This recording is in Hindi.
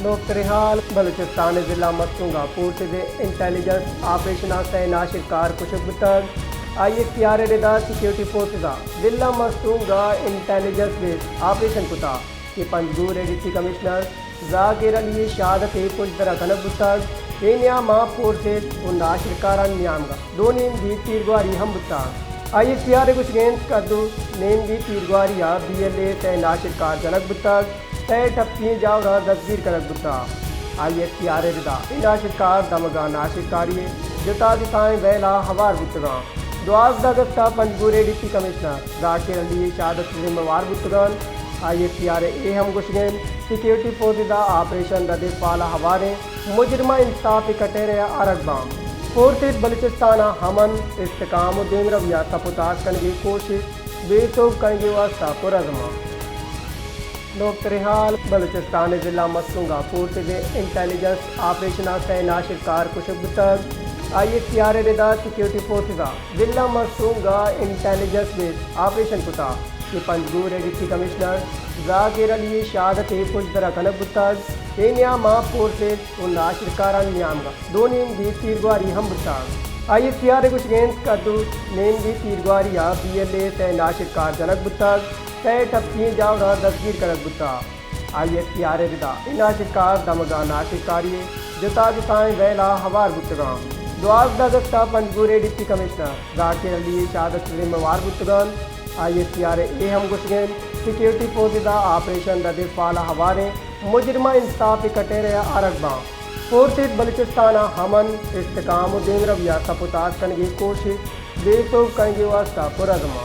लोकतरिहाल बलूचिस्तान जिला मसूंगा पूर्ति दे इंटेलिजेंस ऑपरेशन आस्ते नाशिकार कुशक तक ISPR रिदा सिक्योरिटी फोर्सेस जिला मसूंगा इंटेलिजेंस बेस ऑपरेशन कुता कि पंजगूर डिप्टी कमिश्नर जाकिर अली शहादत पुंज दरा कनक तक एनिया मा फोर्सेस उन नाशिकार न्यामगा दोनी दी तीरगवारी हम ISPR कुछ गेंद कदू नेम दी तीरगवारिया BLA ते नाशिकार जनक तक तय टप्पी जावरा दस्गीर कनक बुता ISPR रिदा नाशिकार दमगा नाशिकारी जुता दिताएं वेला हवार बुतगा 12 अगस्त पंजगूर डिप्टी कमिश्नर जाकिर अली शहादत जिम्मेवार बुतगन ISPR हम गुशगेन सिक्योरिटी फोर्स ऑपरेशन दे फाला हवारे मुजरमा इंसाफ इकट्ठे रहा अरगबाम फोर्सेस बलूचिस्तान हमन इस्तेकाम देम रविया तपुताज करने की कोशिश बेसोब करने वास्ता पुरजमा लोकतरिहाल बलूचिस्तान जिला मसूंगा पूर्ति दे इंटेलिजेंस ऑपरेशन आस्ते नाशिकार कुशक तक ISPR रिदा सिक्योरिटी फोर्सेस जिला मसूंगा इंटेलिजेंस बेस ऑपरेशन कुता कि पंजगूर डिप्टी कमिश्नर जाकिर अली शहादत पुंज दरा कनक तक एनिया मा फोर्सेस उन नाशिकार न्यामगा दोनी दी तीरगवारी हम ISPR कुछ गेंद कदू नेम दी तीरगवारिया BLA ते नाशिकार जनक तक तय टप्पी जावरा दस्गीर कनक बुता ISPR रिदा नाशिकार दमगा नाशिकारी जुता दिताएं वेला हवार बुतगा 12 अगस्त पंजगूर डिप्टी कमिश्नर जाकिर अली शहादत जिम्मेवार बुतगन ISPR हम गुशगेन सिक्योरिटी फोर्स ऑपरेशन दे फाला हवारे मुजरमा इंसाफ इकट्ठे रहा अरगबाम फोर्सेस बलूचिस्तान हमन इस्तेकाम देम रविया तपुताज करने की कोशिश बेसोब करने वास्ता पुरजमा